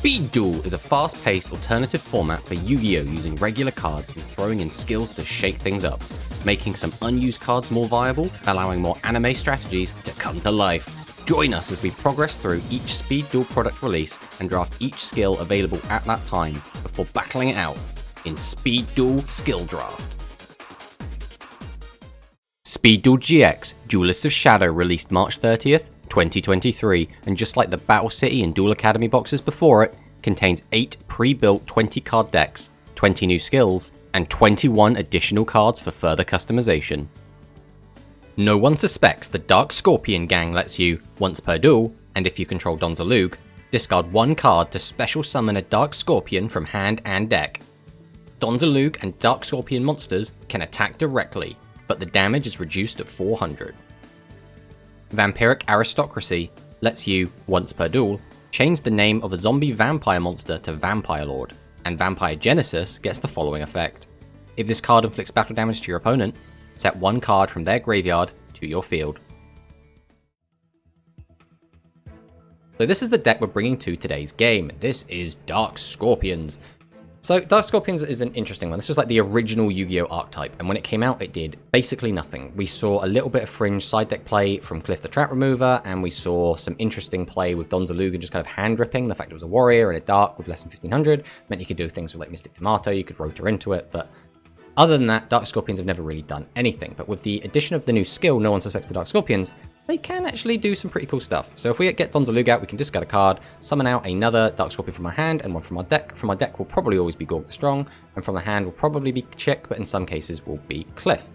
Speed Duel is a fast-paced alternative format for Yu-Gi-Oh! Using regular cards and throwing in skills to shake things up, making some unused cards more viable, allowing more anime strategies to come to life. Join us as we progress through each Speed Duel product release and draft each skill available at that time before battling it out in Speed Duel Skill Draft. Speed Duel GX Duelists of Shadow released March 30th, 2023, and just like the Battle City and Duel Academy boxes before it, contains 8 pre-built 20-card decks, 20 new skills, and 21 additional cards for further customization. No one suspects the Dark Scorpion gang lets you, once per duel, and if you control Donzalug, discard 1 card to special summon a Dark Scorpion from hand and deck. Donzalug and Dark Scorpion monsters can attack directly, but the damage is reduced to 400. Vampiric Aristocracy lets you, once per duel, change the name of a zombie vampire monster to Vampire Lord, and Vampire Genesis gets the following effect. If this card inflicts battle damage to your opponent, set 1 card from their graveyard to your field. So this is the deck we're bringing to today's game. This is Dark Scorpions. So Dark Scorpions is an interesting one. This was like the original Yu-Gi-Oh! Archetype, and when it came out, it did basically nothing. We saw a little bit of fringe side deck play from Cliff the Trap Remover, and we saw some interesting play with Donzalug and just kind of hand dripping. The fact it was a warrior and a dark with less than 1500 meant you could do things with like Mystic Tomato, you could rotor into it, but other than that, Dark Scorpions have never really done anything. But with the addition of the new skill, No One Suspects the Dark Scorpions, they can actually do some pretty cool stuff. So if we get Donzalug out, we can discard a card, summon out another Dark Scorpion from our hand and one from our deck. From our deck will probably always be Gorg the Strong, and from the hand will probably be Chick, but in some cases will be Cliff.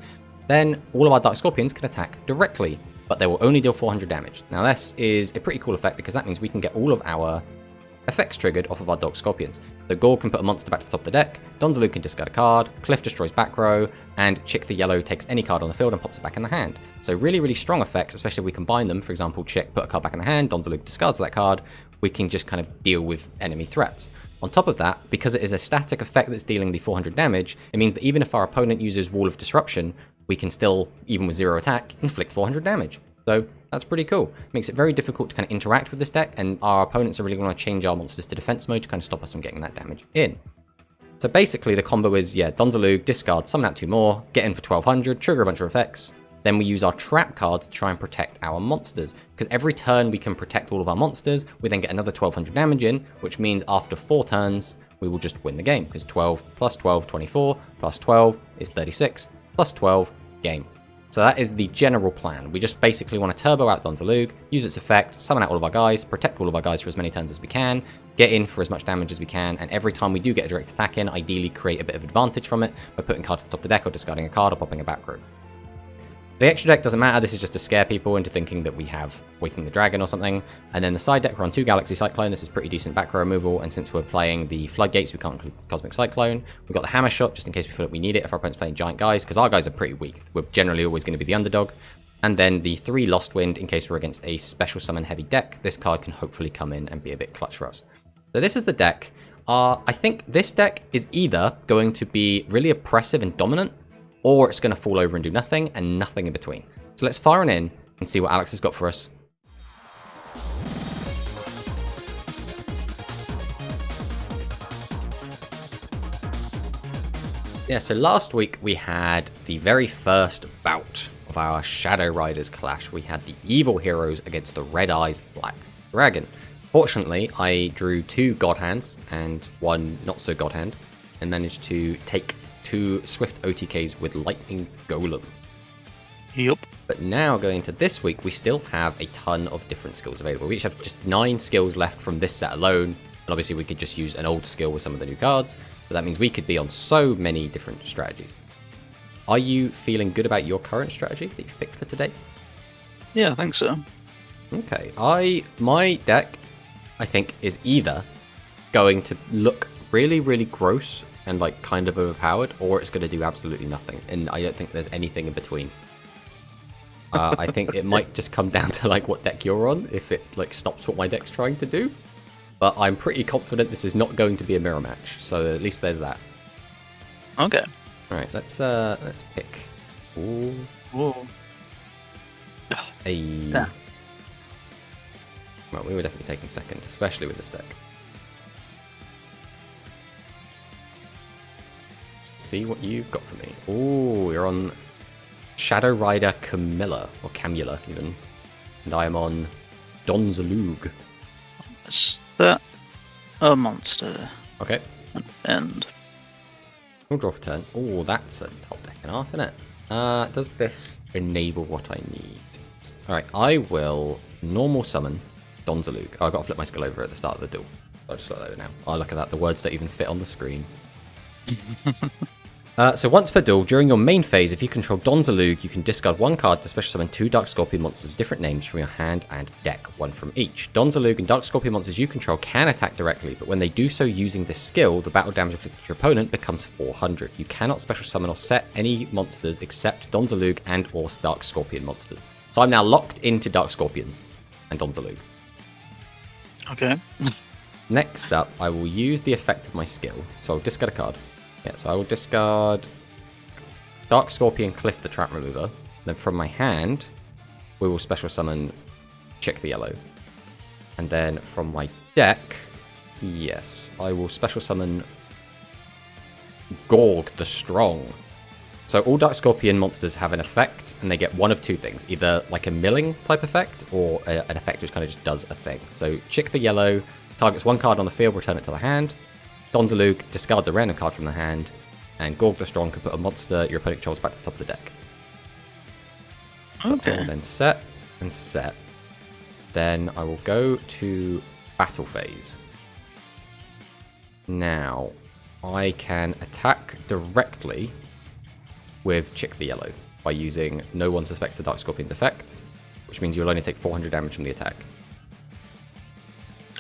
Then all of our Dark Scorpions can attack directly, but they will only deal 400 damage. Now this is a pretty cool effect because that means we can get all of our effects triggered off of our Dark Scorpions. So Gorg can put a monster back to the top of the deck, Donzalug can discard a card, Cliff destroys back row, and Chick the Yellow takes any card on the field and pops it back in the hand. So really, really strong effects, especially if we combine them. For example, Chick put a card back in the hand, Donzalug discards that card, we can just kind of deal with enemy threats. On top of that, because it is a static effect that's dealing the 400 damage, it means that even if our opponent uses Wall of Disruption, we can still, even with 0 attack, inflict 400 damage. So that's pretty cool. Makes it very difficult to kind of interact with this deck, and our opponents are really going to change our monsters to defense mode to kind of stop us from getting that damage in. So basically the combo is, yeah, Donzalug, discard, summon out 2 more, get in for 1200, trigger a bunch of effects, then we use our trap cards to try and protect our monsters. Because every turn we can protect all of our monsters, we then get another 1200 damage in, which means after 4 turns, we will just win the game. Because 12 plus 12, 24, plus 12 is 36, plus 12, game. So that is the general plan. We just basically want to turbo out Donzalug, use its effect, summon out all of our guys, protect all of our guys for as many turns as we can, get in for as much damage as we can, and every time we do get a direct attack in, ideally create a bit of advantage from it by putting cards to the top of the deck or discarding a card or popping a back row. The extra deck doesn't matter, this is just to scare people into thinking that we have Waking the Dragon or something. And then the side deck, we're on 2 Galaxy Cyclone, this is pretty decent back row removal, and since we're playing the Floodgates, we can't include Cosmic Cyclone. We've got the Hammer Shot, just in case we feel like we need it if our opponent's playing giant guys, because our guys are pretty weak. We're generally always going to be the underdog. And then the 3 Lost Wind, in case we're against a special summon heavy deck. This card can hopefully come in and be a bit clutch for us. So this is the deck. I think this deck is either going to be really oppressive and dominant, or it's going to fall over and do nothing, and nothing in between. So let's fire on in and see what Alex has got for us. Yeah, so last week we had the very first bout of our Shadow Riders clash. We had the evil heroes against the Red Eyes Black Dragon. Fortunately, I drew 2 God Hands and 1 not so God Hand, and managed to take 2 Swift OTKs with Lightning Golem. Yep. But now going to this week, we still have a ton of different skills available. We each have just 9 skills left from this set alone. And obviously we could just use an old skill with some of the new cards. But that means we could be on so many different strategies. Are you feeling good about your current strategy that you've picked for today? Yeah, I think so. Okay, my deck, I think, is either going to look really, really gross and like kind of overpowered, or it's going to do absolutely nothing. And I don't think there's anything in between. I think it might just come down to like what deck you're on, if it like stops what my deck's trying to do. But I'm pretty confident this is not going to be a mirror match, so at least there's that. Okay. All right, let's pick. Ooh. Whoa. Yeah. Well, we were definitely taking second, especially with this deck. see what you've got for me. Oh, you're on Shadow Rider Camilla, or Camula even. And I am on Donzalug. Is that a monster? Okay. And We'll draw for turn. Oh, that's a top deck and a half, isn't it? Does this enable what I need? Alright, I will normal summon Donzalug. Oh, I've got to flip my skill over at the start of the duel. I'll just look over now. Oh, look at that. The words don't even fit on the screen. So once per duel, during your main phase, if you control Donzalug, you can discard one card to special summon 2 Dark Scorpion monsters with different names from your hand and deck, one from each. Donzalug and Dark Scorpion monsters you control can attack directly, but when they do so using this skill, the battle damage inflicted to your opponent becomes 400. You cannot special summon or set any monsters except Donzalug and or Dark Scorpion monsters. So I'm now locked into Dark Scorpions and Donzalug. okay. Next up, I will use the effect of my skill. So I'll discard a card. Yeah, so I will discard Dark Scorpion Cliff the Trap Remover. Then from my hand, we will special summon Chick the Yellow. And then from my deck, yes, I will special summon Gorg the Strong. So all Dark Scorpion monsters have an effect, and they get one of two things. Either like a milling type effect, or an effect which kind of just does a thing. So Chick the Yellow targets one card on the field, return it to the hand. Donzalug discards a random card from the hand, and Gorg the Strong can put a monster your opponent controls back to the top of the deck. So Okay. I will then set and set. Then I will go to battle phase. Now, I can attack directly with Chick the Yellow by using No One Suspects the Dark Scorpion's effect, which means you'll only take 400 damage from the attack.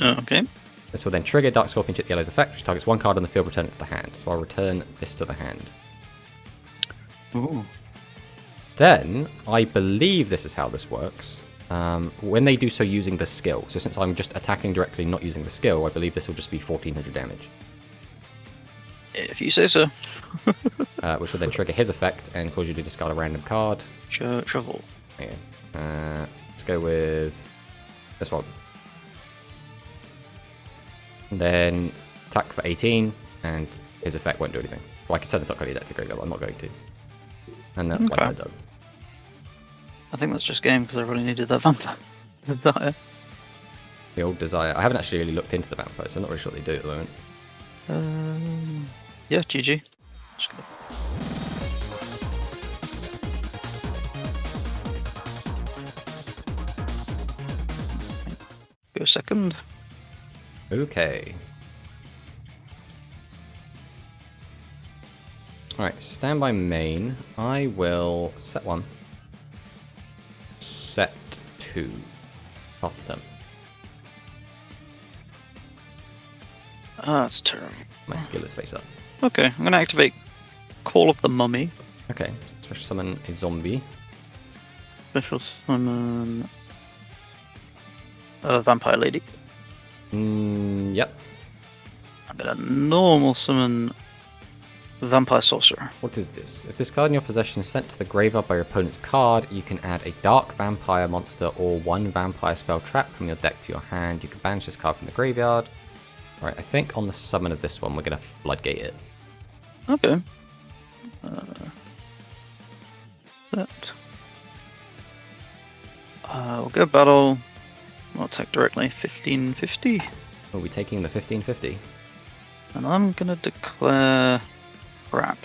Okay. This will then trigger Dark Scorpion Chick the Yellow's effect, which targets one card on the field, return it to the hand. So I'll return this to the hand. Ooh. Then, I believe this is how this works. When they do so using the skill, so since I'm just attacking directly, not using the skill, I believe this will just be 1400 damage. If you say so. Which will then trigger his effect and cause you to discard a random card. Shovel. Okay. Let's go with this one. And then attack for 18, and his effect won't do anything. Well, I could send the Dark deck to graveyard, but I'm not going to. And that's my turn done. I think that's just game because I really needed that vampire. Desire. The old desire. I haven't actually really looked into the vampires, so I'm not really sure what they do at the moment. Yeah, GG. Just gonna... Go second. Okay. Alright, standby main. I will set one. Set two. Pass the turn. That's turn. My skill is face up. Okay, I'm gonna activate Call of the Mummy. Okay, special summon a zombie. Special summon a vampire lady. Yep. I'm gonna normal summon vampire sorcerer. What is this? If this card in your possession is sent to the graveyard by your opponent's card, you can add a dark vampire monster or one vampire spell trap from your deck to your hand. You can banish this card from the graveyard. Alright, I think on the summon of this one, we're going to floodgate it. Okay. That. We'll go battle. I'll attack directly. 1550. We'll be taking the 1550. And I'm gonna declare trap.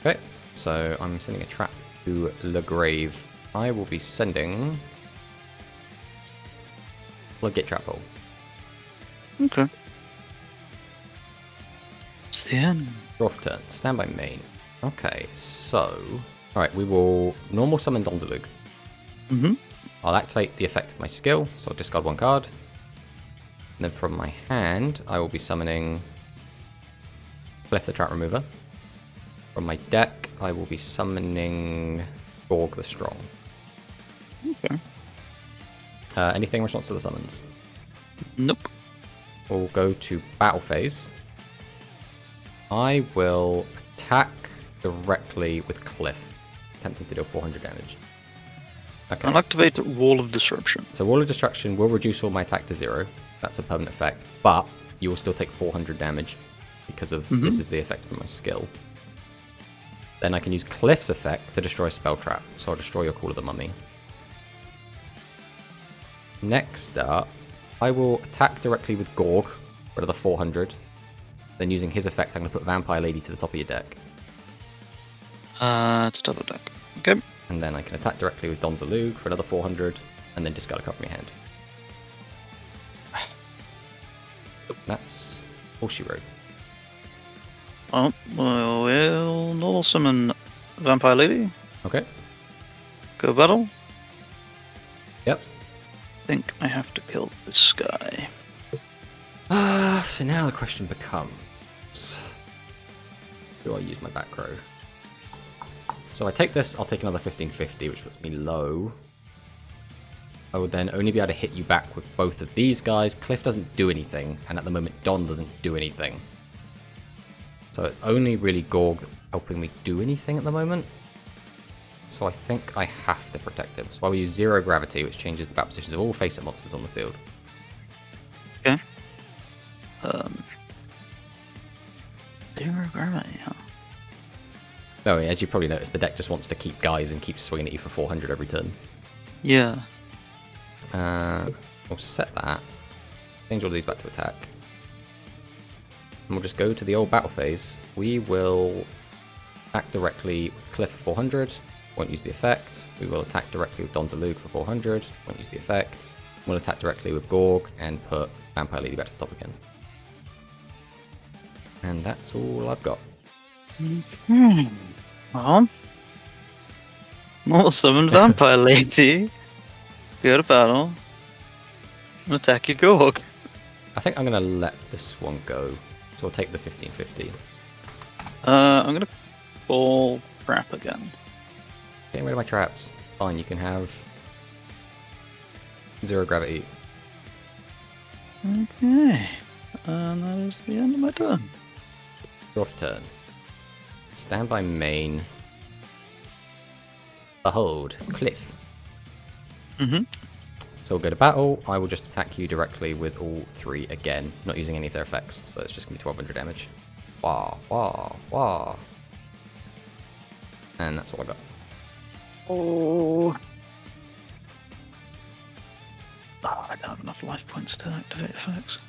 Okay, so I'm sending a trap to Le Grave. I will be sending floodgate trap hole. Okay. It's the end. Draw for turn. Standby main. Okay, so... Alright, we will normal summon Donzalug. Mm-hmm. I'll activate the effect of my skill, so I'll discard one card. And then from my hand, I will be summoning Cliff the Trap Remover. From my deck, I will be summoning Gorg the Strong. Okay. Anything in response to the summons? Nope. We'll go to battle phase. I will attack directly with Cliff, attempting to deal 400 damage. Okay. I'll activate Wall of Disruption. So Wall of Destruction will reduce all my attack to 0. That's a permanent effect. But you will still take 400 damage because of this is the effect of my skill. Then I can use Cliff's effect to destroy a spell trap. So I'll destroy your Call of the Mummy. Next up, I will attack directly with Gorg for another 400. Then using his effect, I'm going to put Vampire Lady to the top of your deck. It's double deck. Okay. And then I can attack directly with Donzalug for another 400, and then discard a card from your hand. That's all she wrote. Well, we'll normal summon Vampire Lady. Okay. Go battle. Yep. I think I have to kill this guy. So now the question becomes, do I use my back row? So if I take this, I'll take another 1550, which puts me low. I would then only be able to hit you back with both of these guys. Cliff doesn't do anything, and at the moment Don doesn't do anything. So it's only really Gorg that's helping me do anything at the moment. So I think I have to protect him. So I will use Zero Gravity, which changes the bat positions of all face-up monsters on the field. Okay. Zero Gravity, huh? Oh yeah, as you probably noticed, the deck just wants to keep guys and keep swinging at you for 400 every turn. Yeah. We'll set that. Change all of these back to attack. And we'll just go to the old battle phase. We will attack directly with Cliff for 400. Won't use the effect. We will attack directly with Donzalug for 400. Won't use the effect. We'll attack directly with Gorg and put Vampire Lady back to the top again. And that's all I've got. Well, normal summon Vampire Lady. Go to battle. And attack your Gorg. I think I'm going to let this one go. So I'll take the 1550. I'm going to ball crap again. Getting rid of my traps. Fine, you can have Zero Gravity. Okay. And that is the end of my turn. Your turn. Stand by main. Behold, Cliff. Mm-hmm. So we'll go to battle. I will just attack you directly with all three again, not using any of their effects. So it's just going to be 1200 damage. Wah, wah, wah. And that's all I got. Oh, I don't have enough life points to activate effects.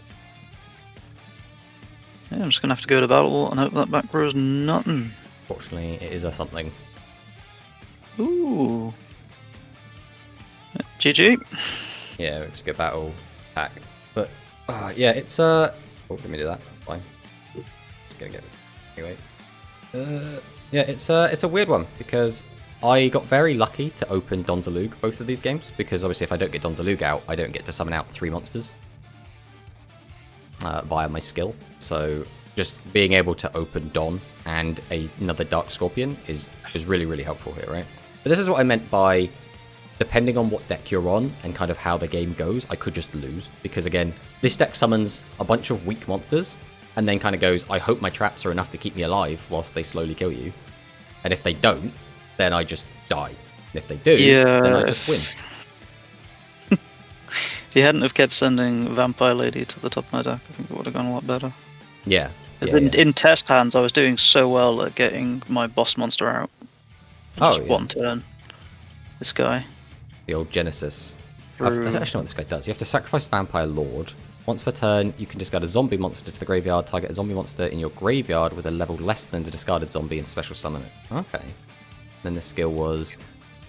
Yeah, I'm just going to have to go to battle and hope that back row is nothing. Fortunately, it is a something. Ooh. GG. Yeah, we'll just go battle, attack. But, yeah, it's, oh, let me do that. That's fine. Just gonna get it. Anyway. Yeah, it's a weird one, because I got very lucky to open Donzalug both of these games, because obviously if I don't get Donzalug out, I don't get to summon out 3 monsters via my skill. So just being able to open Don and another Dark Scorpion is really, really helpful here, right? But this is what I meant by, depending on what deck you're on and kind of how the game goes, I could just lose. Because again, this deck summons a bunch of weak monsters and then kind of goes, I hope my traps are enough to keep me alive whilst they slowly kill you. And if they don't, then I just die. And if they do, then I just win. If you hadn't have kept sending Vampire Lady to the top of my deck, I think it would have gone a lot better. Yeah. In test hands, I was doing so well at getting my boss monster out. One turn. This guy. The old Genesis. I don't actually know what this guy does. You have to sacrifice Vampire Lord. Once per turn, you can discard a zombie monster to the graveyard, target a zombie monster in your graveyard with a level less than the discarded zombie and special summon it. Okay. Then the skill was,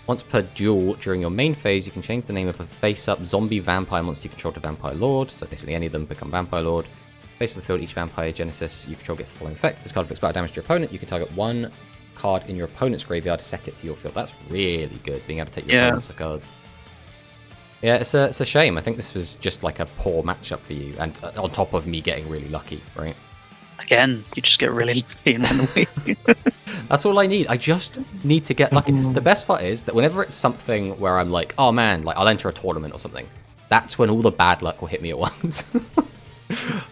once per duel during your main phase, you can change the name of a face-up zombie vampire monster you control to Vampire Lord. So basically any of them become Vampire Lord. Face up the field, each Vampire Genesis you control gets the following effect. This card inflicts battle damage to your opponent. You can target one card in your opponent's graveyard, set it to your field. That's really good, being able to take your opponent's card. Yeah, it's a shame. I think this was just like a poor matchup for you, and on top of me getting really lucky, right? Again, you just get really lucky and then win. That's all I need. I just need to get lucky. The best part is that whenever it's something where I'm like, oh man, like I'll enter a tournament or something, that's when all the bad luck will hit me at once.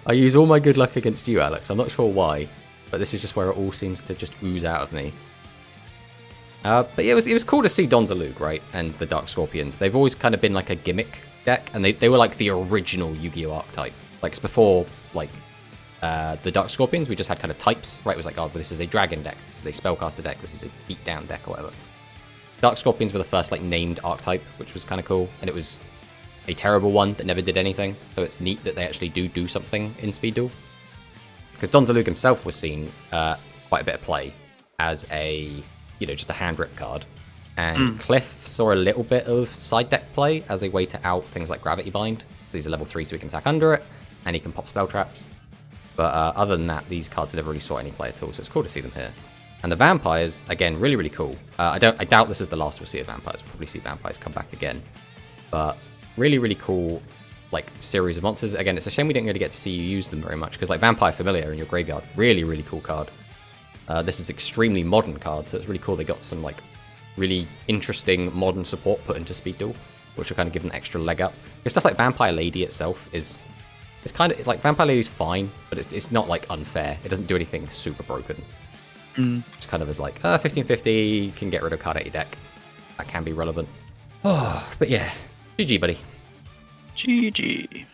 I use all my good luck against you, Alex. I'm not sure why, but this is just where it all seems to just ooze out of me. But yeah, it was cool to see Donzalug, right, and the Dark Scorpions. They've always kind of been like a gimmick deck, and they were like the original Yu-Gi-Oh archetype. Like, it's before, like, the Dark Scorpions, we just had kind of types, right? It was like, oh, this is a dragon deck, this is a spellcaster deck, this is a beatdown deck, or whatever. Dark Scorpions were the first like named archetype, which was kind of cool, and it was a terrible one that never did anything. So it's neat that they actually do something in Speed Duel. Because Donzalug himself was seen quite a bit of play as a, just a hand rip card. And Cliff saw a little bit of side deck play as a way to out things like Gravity Bind. These are level 3, so we can attack under it, and he can pop spell traps. But other than that, these cards never really saw any play at all, so it's cool to see them here. And the vampires, again, really, really cool. I doubt this is the last we'll see of vampires. We'll probably see vampires come back again. But really, really cool, like, series of monsters. Again, it's a shame we didn't really get to see you use them very much, because, like, Vampire Familiar in your graveyard, really, really cool card. This is extremely modern card, so it's really cool they got some, like, really interesting modern support put into Speed Duel, which will kind of give an extra leg up. Because stuff like Vampire Lady itself is... It's kind of, like, Vampire Lady's fine, but it's not, like, unfair. It doesn't do anything super broken. It's kind of is like, 1550, can get rid of card out your deck. That can be relevant. Oh, but yeah. GG, buddy. GG.